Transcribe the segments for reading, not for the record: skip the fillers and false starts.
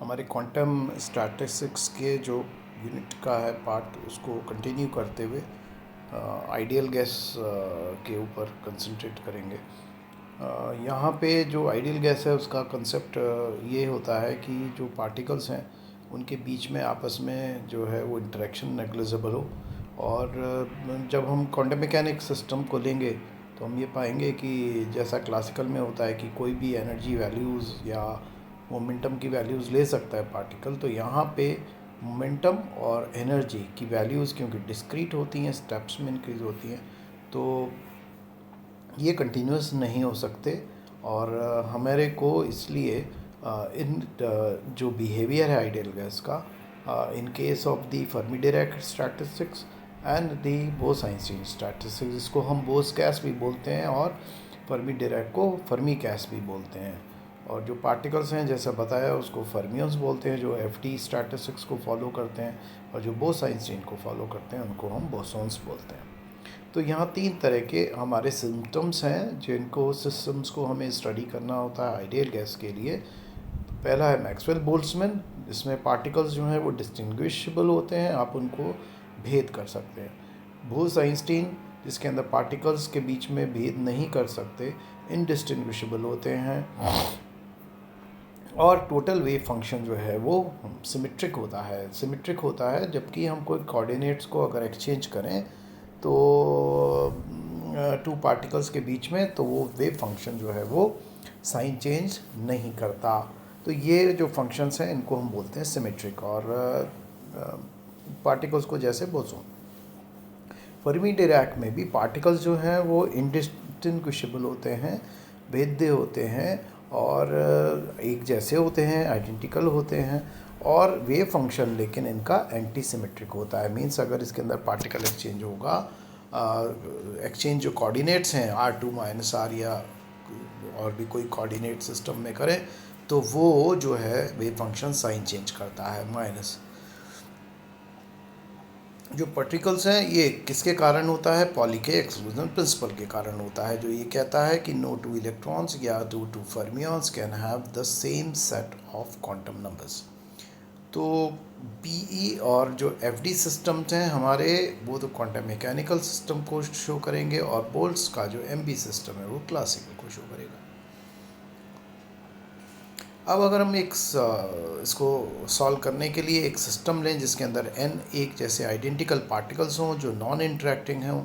हमारे quantum statistics के जो यूनिट का है पार्ट उसको कंटिन्यू करते हुए आइडियल गैस के ऊपर कंसंट्रेट करेंगे। यहाँ पे जो आइडियल गैस है उसका कंसेप्ट ये होता है कि जो पार्टिकल्स हैं उनके बीच में आपस में जो है वो इंटरेक्शन नेग्लिजिबल हो। और जब हम क्वांटम मैकेनिक्स सिस्टम को लेंगे तो हम ये पाएंगे कि जैसा क्लासिकल में होता है कि कोई भी एनर्जी वैल्यूज़ या मोमेंटम की वैल्यूज़ ले सकता है पार्टिकल, तो यहाँ पे मोमेंटम और एनर्जी की वैल्यूज़ क्योंकि डिस्क्रीट होती हैं, स्टेप्स में इंक्रीज होती हैं, तो ये कंटिन्यूस नहीं हो सकते। और हमारे को इसलिए इन जो बिहेवियर है आइडियल गैस का in case of the Fermi Dirac statistics and the Bose-Einstein statistics, इसको हम बोस गैस भी बोलते हैं और फर्मी डिराक को फर्मी गैस भी बोलते हैं। और जो पार्टिकल्स हैं जैसा बताया उसको फर्मियंस बोलते हैं, जो एफडी स्टैटिस्टिक्स को फॉलो करते हैं, और जो बोस-आइंस्टीन को फॉलो करते हैं उनको हम बोसॉन्स बोलते हैं। तो यहाँ 3 तरह के हमारे सिम्टम्स हैं जिनको सिस्टम्स को हमें स्टडी करना होता है आइडियल गैस के लिए। पहला है मैक्सवेल बोल्ट्जमैन, जिसमें पार्टिकल्स जो हैं वो डिस्टिंग्विशेबल होते हैं, आप उनको भेद कर सकते हैं। बोस-आइंस्टीन, जिसके अंदर पार्टिकल्स के बीच में भेद नहीं कर सकते, इनडिस्टिंग्विशेबल होते हैं। और टोटल वेव फंक्शन जो है वो सिमेट्रिक होता है जबकि हम कोई कोऑर्डिनेट्स को अगर एक्सचेंज करें तो टू पार्टिकल्स के बीच में, तो वो वेव फंक्शन जो है वो साइन चेंज नहीं करता। तो ये जो फंक्शंस हैं इनको हम बोलते हैं सिमेट्रिक, और पार्टिकल्स को जैसे बोसोन। फर्मी डिराक में भी पार्टिकल्स जो हैं वो इंडिस्टिंग्विशेबल होते हैं, भेद्य होते हैं, और एक जैसे होते हैं, आइडेंटिकल होते हैं, और वेव फंक्शन लेकिन इनका एंटी सिमेट्रिक होता है। मींस अगर इसके अंदर पार्टिकल एक्सचेंज होगा, एक्सचेंज जो कोऑर्डिनेट्स हैं r2 - r या और भी कोई कोऑर्डिनेट सिस्टम में करें तो वो जो है वेव फंक्शन साइन चेंज करता है माइनस। जो पार्टिकल्स हैं ये किसके कारण होता है? पॉली के एक्सक्लूजन प्रिंसिपल के कारण होता है, जो ये कहता है कि नो टू इलेक्ट्रॉन्स या two fermions can have the same set of quantum numbers. तो पीई और जो एफडी सिस्टम्स हैं हमारे, वो तो क्वांटम मैकेनिकल सिस्टम को शो करेंगे, और बोल्ट्स का जो एमबी सिस्टम है वो क्लासिकल को शो करेगा। अब अगर हम इसको सॉल्व करने के लिए एक सिस्टम लें जिसके अंदर n एक जैसे आइडेंटिकल पार्टिकल्स हों जो नॉन इंटरेक्टिंग हों,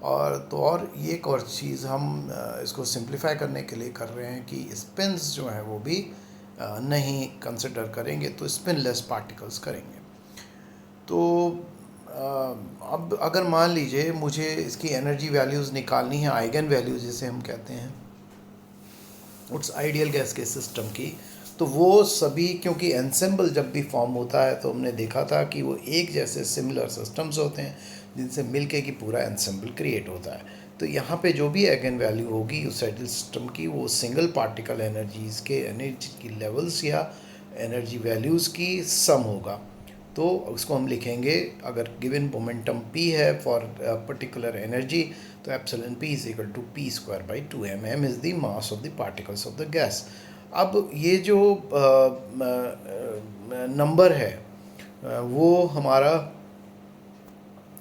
और ये एक और चीज़ हम इसको सिंप्लीफाई करने के लिए कर रहे हैं कि स्पिन्स जो हैं वो भी नहीं कंसिडर करेंगे, तो स्पिनलेस पार्टिकल्स करेंगे। तो अब अगर मान लीजिए मुझे इसकी एनर्जी वैल्यूज़ निकालनी है, आइगन वैल्यूज़ जिसे हम कहते हैं उस आइडियल गैस के सिस्टम की, तो वो सभी, क्योंकि एनसेम्बल जब भी फॉर्म होता है तो हमने देखा था कि वो एक जैसे सिमिलर सिस्टम्स होते हैं जिनसे मिलके कि पूरा एनसेम्बल क्रिएट होता है। तो यहाँ पे जो भी आइगन वैल्यू होगी उस आइडियल सिस्टम की, वो सिंगल पार्टिकल एनर्जीज़ के एनर्जी की लेवल्स या एनर्जी वैल्यूज़ की सम होगा। तो उसको हम लिखेंगे, अगर गिवन मोमेंटम p है फॉर पर्टिकुलर एनर्जी, तो epsilon p is equal to p²/2m। m is the mass of the particles of the gas. अब ये जो नंबर है वो हमारा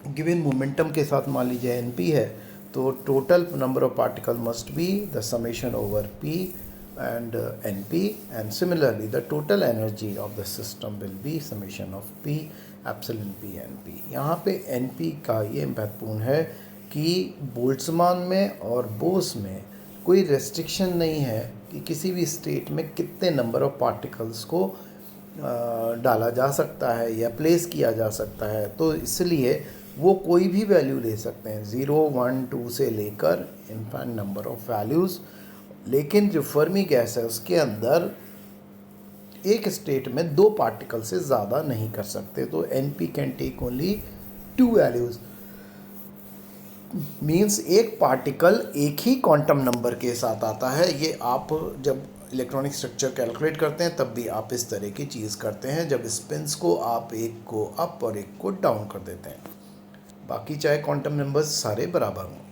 गिवन मोमेंटम के साथ मान लीजिए np है, तो total number of particle must be the summation over p and np, and similarly the total energy of the system will be summation of p epsilon p np। यहाँ पे np का ये महत्वपूर्ण है कि बोल्ट्जमान में और बोस में कोई रेस्ट्रिक्शन नहीं है कि किसी भी स्टेट में कितने नंबर ऑफ पार्टिकल्स को डाला जा सकता है या प्लेस किया जा सकता है। तो इसलिए वो कोई भी वैल्यू ले सकते हैं, 0, 1, 2 से लेकर इनफाइनाइट नंबर ऑफ वैल्यूज़। लेकिन जो फर्मी गैस है उसके अंदर एक स्टेट में 2 पार्टिकल से ज़्यादा नहीं कर सकते, तो np can take only 2 values. Means एक पार्टिकल एक ही क्वांटम नंबर के साथ आता है। ये आप जब इलेक्ट्रॉनिक स्ट्रक्चर कैलकुलेट करते हैं तब भी आप इस तरह की चीज़ करते हैं, जब स्पिन्स को आप एक को अप और एक को डाउन कर देते हैं, बाकी चाहे क्वांटम नंबर्स सारे बराबर हों।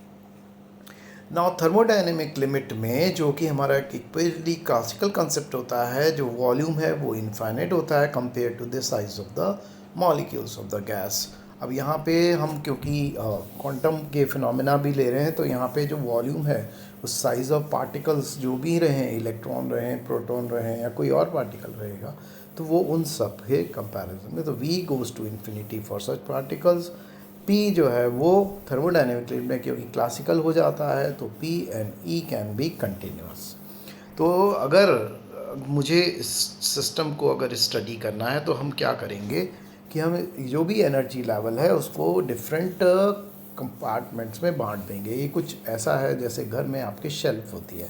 नाउ थर्मोडायनेमिक लिमिट में जो कि हमारा एक इक्वली क्लासिकल कंसेप्ट होता है, जो वॉल्यूम है वो इनफाइनाइट होता है compare to the size of the molecules of the gas. अब यहाँ पे हम क्योंकि क्वांटम के फिनोमेना भी ले रहे हैं, तो यहाँ पे जो वॉल्यूम है उस साइज़ ऑफ पार्टिकल्स जो भी रहें, इलेक्ट्रॉन रहें, प्रोटॉन रहें या कोई और पार्टिकल रहेगा, तो वो उन सब के कंपैरिजन में, तो v goes to infinity for such particles. p जो है वो थर्मोडायनेमिक लिमिट में क्योंकि क्लासिकल हो जाता है, तो p and e can be continuous. तो अगर मुझे इस सिस्टम को अगर स्टडी करना है तो हम क्या करेंगे कि हम जो भी एनर्जी लेवल है उसको डिफरेंट कंपार्टमेंट्स में बांट देंगे। ये कुछ ऐसा है जैसे घर में आपके शेल्फ होती है,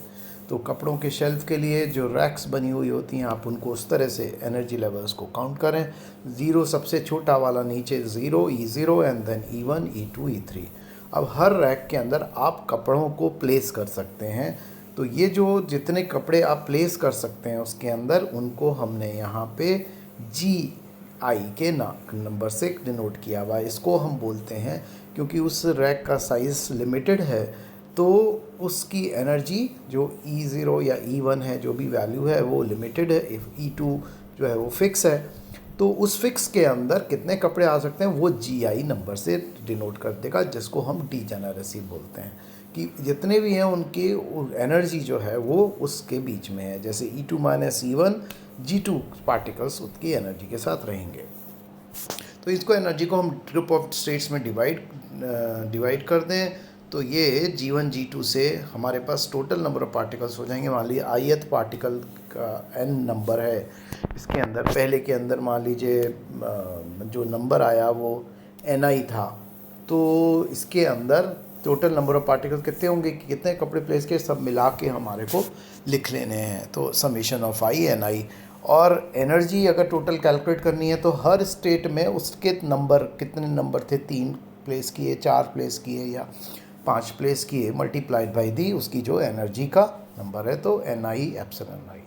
तो कपड़ों के शेल्फ के लिए जो रैक्स बनी हुई होती हैं, आप उनको उस तरह से एनर्जी लेवल्स को काउंट करें। ज़ीरो सबसे छोटा वाला नीचे zero, E0 and then E1, E2, E3। अब हर रैक के अंदर आप कपड़ों को प्लेस कर सकते हैं, तो ये जो जितने कपड़े आप प्लेस कर सकते हैं उसके अंदर, उनको हमने यहाँ पे GI के नंबर से डिनोट किया हुआ है। इसको हम बोलते हैं क्योंकि उस रैक का साइज़ लिमिटेड है, तो उसकी एनर्जी जो E0 या E1 है, जो भी वैल्यू है वो लिमिटेड है। इफ़ E2 जो है वो फिक्स है, तो उस फिक्स के अंदर कितने कपड़े आ सकते हैं वो GI नंबर से डिनोट कर देगा, जिसको हम डीजेनरेसी बोलते हैं, कि जितने भी हैं उनकी एनर्जी जो है वो उसके बीच में है। जैसे E2 minus E1, G2 particles उसकी एनर्जी के साथ रहेंगे। तो इसको एनर्जी को हम ग्रुप ऑफ स्टेट्स में डिवाइड कर दें, तो ये G1 G2 से हमारे पास टोटल नंबर ऑफ पार्टिकल्स हो जाएंगे। मान लीजिए ith पार्टिकल का n नंबर है, इसके अंदर पहले के अंदर मान लीजिए जो नंबर आया वो Ni था, तो इसके अंदर टोटल नंबर ऑफ पार्टिकल्स कितने होंगे, कि कितने कपड़े प्लेस के, सब मिला के हमारे को लिख लेने हैं। तो समेशन ऑफ I Ni, और एनर्जी अगर टोटल कैलकुलेट करनी है तो हर स्टेट में उसके नंबर कितने नंबर थे, 3 प्लेस किए, 4 प्लेस किए या 5 प्लेस किए, मल्टीप्लाइड बाई दी उसकी जो एनर्जी का नंबर है, तो Ni एप्सिलॉन I।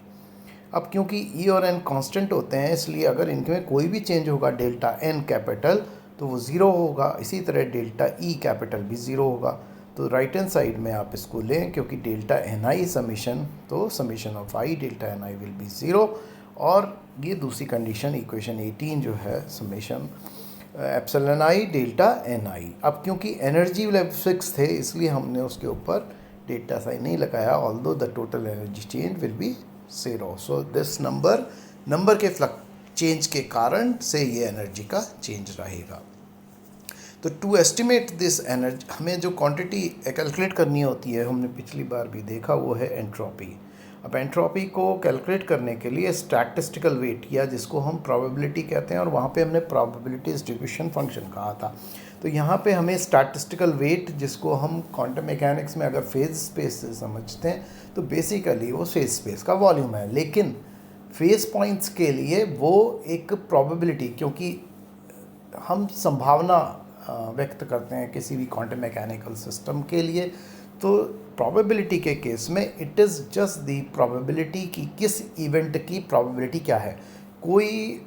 अब क्योंकि E और N कांस्टेंट होते हैं, इसलिए अगर इनमें कोई भी चेंज होगा डेल्टा N कैपिटल तो वो ज़ीरो होगा, इसी तरह डेल्टा E कैपिटल भी ज़ीरो होगा। तो राइट हैंड साइड में आप इसको लें, क्योंकि डेल्टा Ni समीशन, तो summation of I delta Ni will be zero. और ये दूसरी कंडीशन इक्वेशन 18 जो है summation epsilon I delta Ni। अब क्योंकि एनर्जी लेवल फिक्स थे, इसलिए हमने उसके ऊपर डेल्टा साइन नहीं लगाया, although the total energy change will be zero. So this number के चेंज के कारण से ये एनर्जी का चेंज रहेगा। तो टू एस्टिमेट दिस एनर्जी, हमें जो क्वांटिटी कैलकुलेट करनी होती है, हमने पिछली बार भी देखा, वो है एंट्रोपी। अब एंट्रोपी को कैलकुलेट करने के लिए स्टैटिस्टिकल वेट, या जिसको हम प्रोबेबिलिटी कहते हैं, और वहाँ पे हमने प्रोबेबिलिटी डिस्ट्रीब्यूशन फंक्शन कहा था। तो यहाँ पे हमें स्टैटिस्टिकल वेट, जिसको हम क्वांटम मैकेनिक्स में अगर फेज स्पेस से समझते हैं, तो बेसिकली वो फेज स्पेस का वॉल्यूम है, लेकिन फेज पॉइंट्स के लिए वो एक प्रोबेबिलिटी, क्योंकि हम संभावना व्यक्त करते हैं किसी भी क्वांटम मैकेनिकल सिस्टम के लिए, तो प्रोबेबिलिटी के केस में it is just the probability कि किस इवेंट की प्रोबेबिलिटी क्या है। कोई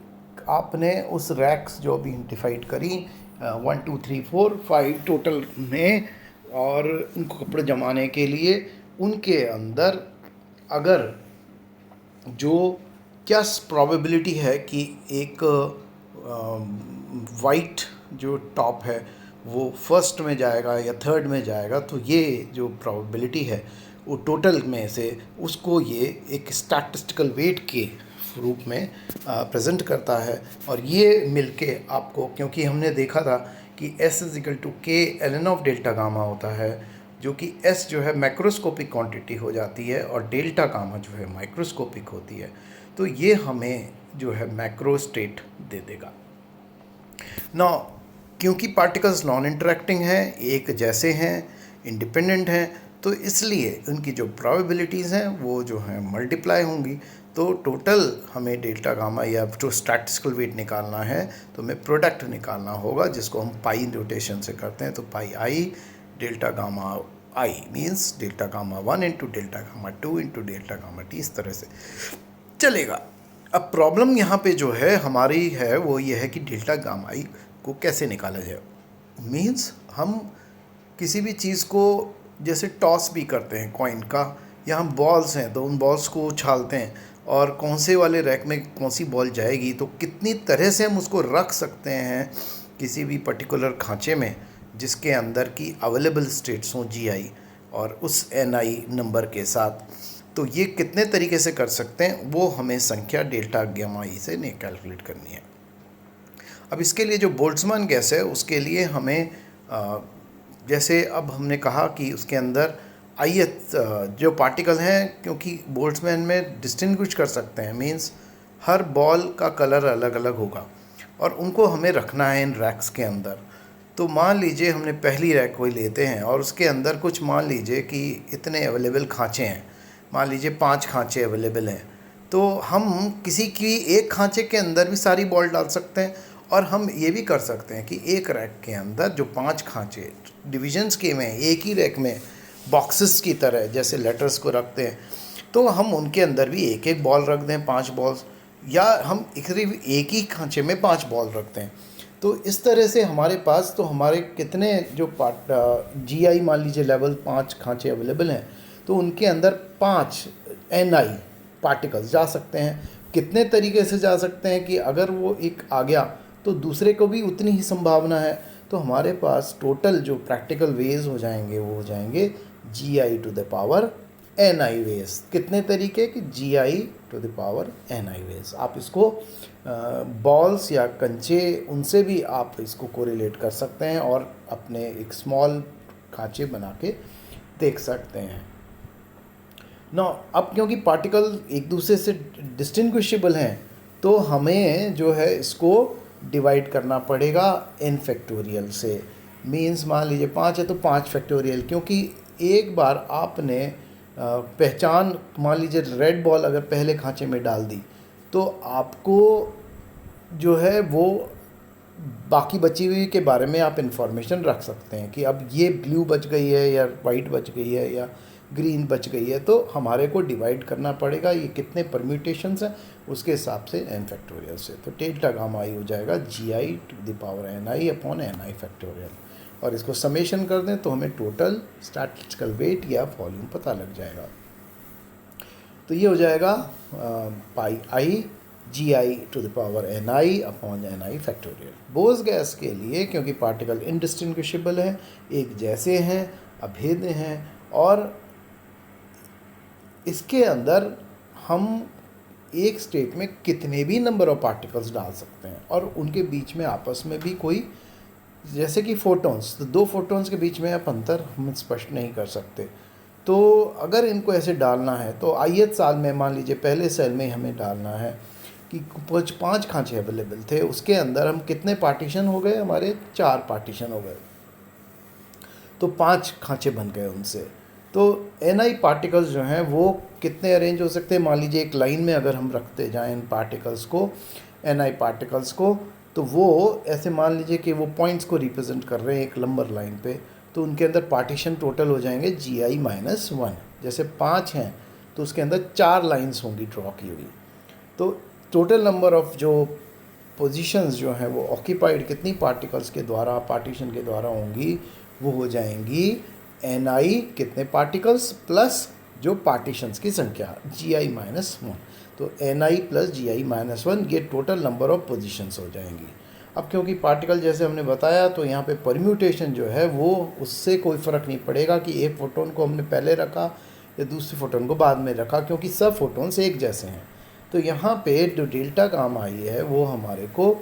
आपने उस रैक्स जो भी आइडेंटिफाइड करी 1 2 3 4 5 टोटल में, और उनको कपड़े जमाने के लिए उनके अंदर अगर जो क्या प्रोबेबिलिटी है कि एक वाइट जो टॉप है वो फर्स्ट में जाएगा या थर्ड में जाएगा, तो ये जो प्रोबेबिलिटी है वो टोटल में से उसको ये एक स्टैटिस्टिकल वेट के रूप में प्रेजेंट करता है। और ये मिलके आपको, क्योंकि हमने देखा था कि S = K ln of delta gamma होता है, जो कि S जो है मैक्रोस्कोपिक क्वांटिटी हो जाती है और डेल्टा गामा जो है माइक्रोस्कोपिक होती है, तो ये हमें जो है मैक्रो स्टेट दे देगा। नाउ क्योंकि पार्टिकल्स नॉन इंटरेक्टिंग हैं, एक जैसे हैं, इंडिपेंडेंट हैं, तो इसलिए उनकी जो प्रोबेबिलिटीज़ हैं वो जो हैं मल्टीप्लाई होंगी। तो टोटल हमें डेल्टा गामा या जो स्टैटिस्टिकल वेट निकालना है, तो हमें प्रोडक्ट निकालना होगा, जिसको हम पाई नोटेशन से करते हैं। तो पाई I delta gamma I means delta gamma 1 into delta gamma 2 into delta gamma T, इस तरह से चलेगा। अब प्रॉब्लम यहाँ पे जो है हमारी है वो ये है कि डेल्टा गामा I को कैसे निकाला जाए। मीन्स हम किसी भी चीज़ को जैसे टॉस भी करते हैं कॉइन का, या हम बॉल्स हैं तो उन बॉल्स को उछालते हैं और कौन से वाले रैक में कौन सी बॉल जाएगी, तो कितनी तरह से हम उसको रख सकते हैं किसी भी पर्टिकुलर खांचे में जिसके अंदर की अवेलेबल स्टेट्स हों जीआई और उस एनआई नंबर के साथ। तो ये कितने तरीके से कर सकते हैं वो हमें संख्या डेल्टा गामा ई से नहीं कैलकुलेट करनी है। अब इसके लिए जो बोल्ट्जमान गैस है उसके लिए हमें जैसे अब हमने कहा कि उसके अंदर ith जो पार्टिकल हैं, क्योंकि बोल्ट्जमान में डिस्टिंग्विश कर सकते हैं, मींस हर बॉल का कलर अलग अलग होगा और उनको हमें रखना है इन रैक्स के अंदर। तो मान लीजिए हमने पहली रैक कोई लेते हैं और उसके अंदर कुछ मान लीजिए कि इतने अवेलेबल खांचे हैं, मान लीजिए 5 खांचे अवेलेबल हैं, तो हम किसी की एक खांचे के अंदर भी सारी बॉल डाल सकते हैं। और हम ये भी कर सकते हैं कि एक रैक के अंदर जो 5 खांचे डिविजन्स के में एक ही रैक में बॉक्सेस की तरह जैसे लेटर्स को रखते हैं, तो हम उनके अंदर भी एक एक बॉल रख दें, 5 बॉल्स, या हम एक ही खांचे में 5 बॉल रखते हैं। तो इस तरह से हमारे पास तो हमारे कितने जो जीआई मान लीजिए लेवल 5 खांचे अवेलेबल हैं, तो उनके अंदर 5 एनआई पार्टिकल्स जा सकते हैं। कितने तरीके से जा सकते हैं कि अगर वो एक आ गया तो दूसरे को भी उतनी ही संभावना है। तो हमारे पास टोटल जो प्रैक्टिकल वेज हो जाएंगे वो हो जाएंगे GI to the power NI ways. कितने तरीके कि GI to the power NI ways. आप इसको बॉल्स या कंचे उनसे भी आप इसको कोरिलेट कर सकते हैं और अपने एक स्मॉल खांचे बना के देख सकते हैं ना। अब क्योंकि पार्टिकल एक दूसरे से डिस्टिंग्विशेबल हैं तो हमें जो है इसको डिवाइड करना पड़ेगा n फैक्टोरियल से। मीन्स मान लीजिए 5 है तो 5 फैक्टोरियल, क्योंकि एक बार आपने पहचान मान लीजिए रेड बॉल अगर पहले खांचे में डाल दी तो आपको जो है वो बाकी बची हुई के बारे में आप इन्फॉर्मेशन रख सकते हैं कि अब ये ब्लू बच गई है या वाइट बच गई है या ग्रीन बच गई है। तो हमारे को डिवाइड करना पड़ेगा ये कितने परम्यूटेशंस हैं उसके हिसाब से n फैक्टोरियल से। तो डेल्टा गामा आई हो जाएगा GI to the power NI upon NI factorial, और इसको समेशन कर दें तो हमें टोटल स्टैटिस्टिकल वेट या वॉल्यूम पता लग जाएगा। तो ये हो जाएगा pi I GI to the power NI upon NI factorial. Bose gas के लिए क्योंकि पार्टिकल इंडिस्टिंग्विशेबल हैं, एक जैसे हैं, अभेद्य हैं, और इसके अंदर हम एक स्टेट में कितने भी नंबर ऑफ पार्टिकल्स डाल सकते हैं और उनके बीच में आपस में भी कोई, जैसे कि फोटॉन्स, तो 2 फोटॉन्स के बीच में आप अंतर हम स्पष्ट नहीं कर सकते। तो अगर इनको ऐसे डालना है तो ith साल में मान लीजिए पहले सेल में हमें डालना है कि कुछ 5 खांचे अवेलेबल थे, उसके अंदर हम कितने पार्टीशन हो गए, हमारे 4 पार्टीशन हो गए, तो 5 खांचे बन गए उनसे। तो NI पार्टिकल्स जो हैं वो कितने अरेंज हो सकते हैं, मान लीजिए एक लाइन में अगर हम रखते जाएं इन पार्टिकल्स को, NI पार्टिकल्स को, तो वो ऐसे मान लीजिए कि वो पॉइंट्स को रिप्रेजेंट कर रहे हैं एक लंबर लाइन पे, तो उनके अंदर पार्टीशन टोटल हो जाएंगे GI-1। जैसे 5 हैं तो उसके अंदर 4 लाइंस होंगी ड्रॉ की हुई। तो टोटल नंबर ऑफ जो पोजीशंस जो हैं वो ऑक्यूपाइड कितनी पार्टिकल्स के द्वारा, पार्टीशन के द्वारा होंगी, वो हो जाएंगी NI कितने पार्टिकल्स प्लस जो पार्टीशंस की संख्या GI-1। तो NI प्लस GI-1 ये टोटल नंबर ऑफ पोजीशंस हो जाएंगी। अब क्योंकि पार्टिकल जैसे हमने बताया तो यहाँ पे परम्यूटेशन जो है वो उससे कोई फ़र्क नहीं पड़ेगा कि एक फोटोन को हमने पहले रखा या दूसरे फोटोन को बाद में रखा, क्योंकि सब फोटोन्स एक जैसे हैं। तो यहाँ पे जो डेल्टा काम आई है वो हमारे को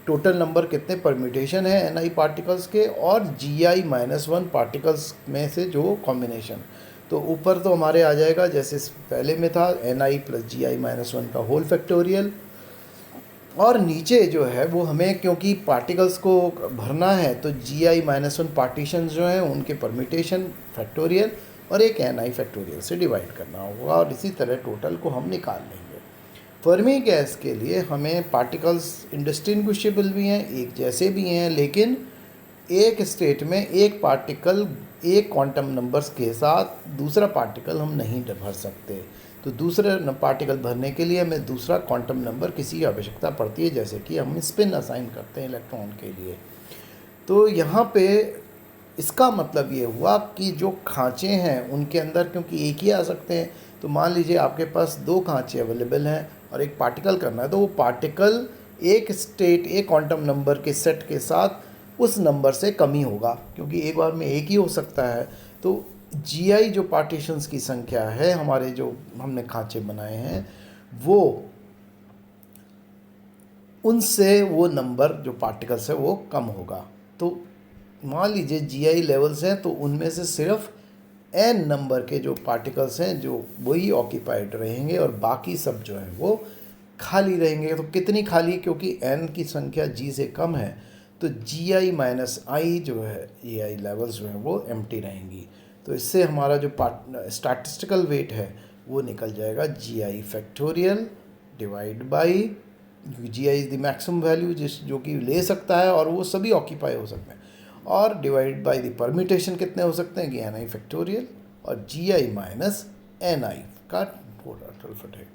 टोटल नंबर कितने परम्यूटेशन है NI पार्टिकल्स के और GI-1 पार्टिकल्स में से जो कॉम्बिनेशन, तो ऊपर तो हमारे आ जाएगा जैसे पहले में था NI प्लस GI-1 का होल फैक्टोरियल, और नीचे जो है वो हमें क्योंकि पार्टिकल्स को भरना है तो GI-1 पार्टीशन जो हैं उनके परम्यूटेशन फैक्टोरियल और एक NI फैक्टोरियल से डिवाइड करना होगा, और इसी तरह टोटल को हम निकाल लेंगे। फर्मी गैस के लिए हमें पार्टिकल्स इंडिस्टिंग्विशेबल भी हैं, एक जैसे भी हैं, लेकिन एक स्टेट में एक पार्टिकल एक क्वांटम नंबर्स के साथ दूसरा पार्टिकल हम नहीं भर सकते। तो दूसरे पार्टिकल भरने के लिए हमें दूसरा क्वांटम नंबर किसी की आवश्यकता पड़ती है, जैसे कि हम स्पिन असाइन करते हैं इलेक्ट्रॉन के लिए। तो यहाँ पे इसका मतलब ये हुआ कि जो खांचे हैं उनके अंदर क्योंकि एक ही आ सकते हैं, तो मान लीजिए आपके पास 2 खांचे अवेलेबल हैं और एक पार्टिकल करना है, तो वो पार्टिकल एक स्टेट, एक क्वांटम नंबर के सेट के साथ उस नंबर से कम ही होगा, क्योंकि एक बार में एक ही हो सकता है। तो GI जो पार्टीशंस की संख्या है हमारे, जो हमने खांचे बनाए हैं, वो उनसे वो नंबर जो पार्टिकल्स है वो कम होगा। तो मान लीजिए GI लेवल्स हैं, तो उनमें से सिर्फ n नंबर के जो पार्टिकल्स हैं जो वही ऑक्यूपाइड रहेंगे और बाकी सब जो है वो खाली रहेंगे। तो कितनी खाली, क्योंकि n की संख्या g से कम है, तो GI माइनस आई जो है GI लेवल्स जो हैं वो एम्प्टी रहेंगी। तो इससे हमारा जो स्टैटिस्टिकल वेट है वो निकल जाएगा GI factorial divide by, GI is the maximum value जो कि ले सकता है और वो सभी ऑक्यूपाई हो सकते हैं, और डिवाइड बाय द परम्यूटेशन कितने हो सकते हैं कि NI फैक्टोरियल और GI माइनस NI का टोटल फैक्टोरियल।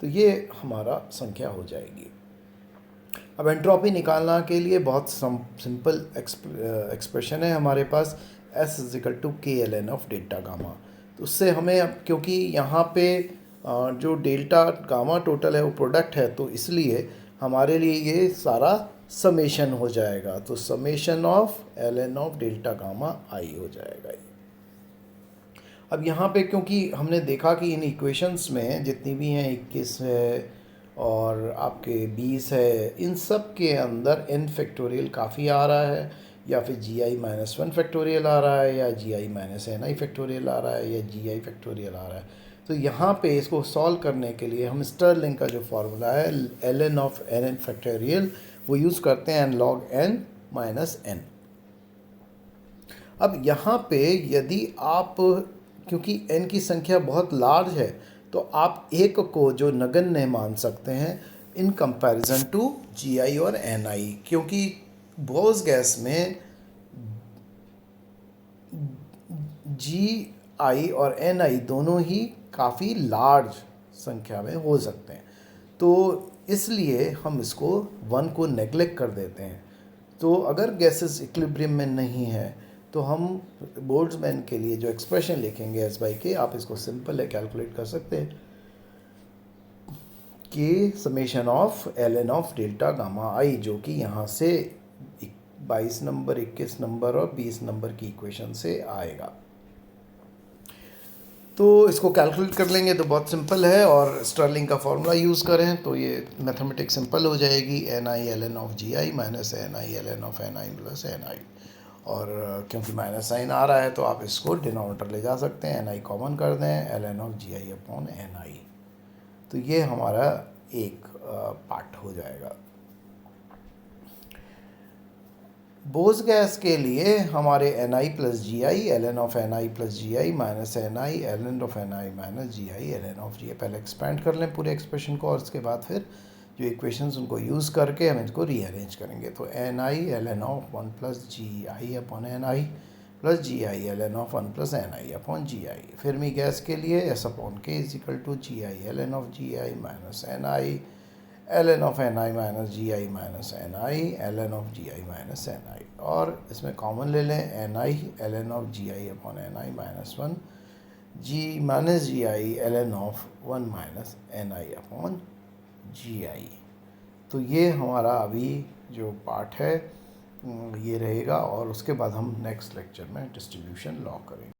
तो ये हमारा संख्या हो जाएगी। अब एंट्रोपी निकालना के लिए बहुत सिंपल एक्सप्रेशन है हमारे पास, S is equal to KLN of delta gamma. तो उससे हमें, अब क्योंकि यहाँ पे जो डेल्टा गामा टोटल है वो प्रोडक्ट है, तो इसलिए हमारे लिए ये सारा समेशन हो जाएगा। तो summation of LN of delta gamma आई हो जाएगा। अब यहाँ पे क्योंकि हमने देखा कि इन इक्वेशंस में जितनी भी हैं 21 है और आपके 20 है, इन सब के अंदर n फैक्टोरियल काफ़ी आ रहा है, या फिर GI माइनस 1 फैक्टोरियल आ रहा है, या GI माइनस NI फैक्टोरियल आ रहा है, या GI फैक्टोरियल आ रहा है। तो यहाँ पे इसको सॉल्व करने के लिए हम स्टर्लिंग का जो फार्मूला है ln ऑफ NN फैक्टोरियल वो यूज़ करते हैं, n log n minus n। अब यहाँ पे यदि आप, क्योंकि n की संख्या बहुत लार्ज है, तो आप एक को जो नगण्य मान सकते हैं इन कंपैरिजन टू GI और NI, क्योंकि बोस गैस में GI और NI दोनों ही काफ़ी लार्ज संख्या में हो सकते हैं, तो इसलिए हम इसको 1 को नेग्लेक्ट कर देते हैं। तो अगर गैसेस इक्विलिब्रियम में नहीं है तो हम बोल्ट्जमैन के लिए जो एक्सप्रेशन लिखेंगे S/K, आप इसको सिंपल है कैलकुलेट कर सकते हैं कि summation of LN of delta gamma आई, जो कि यहाँ से 22 नंबर, 21 नंबर और 20 नंबर की इक्वेशन से आएगा। तो इसको कैलकुलेट कर लेंगे तो बहुत सिंपल है, और स्टर्लिंग का फॉर्मूला यूज़ करें तो ये मैथमेटिक्स सिंपल हो जाएगी, NI LN of GI minus NI LN of NI plus NI। और क्योंकि माइनस साइन आ रहा है तो आप इसको डिनोमिनेटर ले जा सकते हैं, NI कॉमन कर दें, LN of GI upon NI। तो ये हमारा एक पार्ट हो जाएगा। बोस गैस के लिए हमारे NI plus GI LN of NI plus GI minus NI LN of NI minus GI LN of GI। पहले एक्सपेंड कर लें पूरे एक्सप्रेशन को, और उसके बाद फिर जो इक्वेशंस उनको यूज़ करके हम इसको रीअरेंज करेंगे। तो NI LN of 1 plus GI upon NI plus GI LN of 1 plus NI upon GI। फिर गैस के लिए S upon K is equal to GI LN of GI minus NI LN of NI minus GI minus NI LN of GI minus NI। और इसमें common ले लें NI LN of GI upon NI minus 1 G minus GI LN of 1 minus NI upon GI। तो ये हमारा अभी जो part है ये रहेगा, और उसके बाद हम नेक्स्ट लेक्चर में डिस्ट्रीब्यूशन लॉ करेंगे।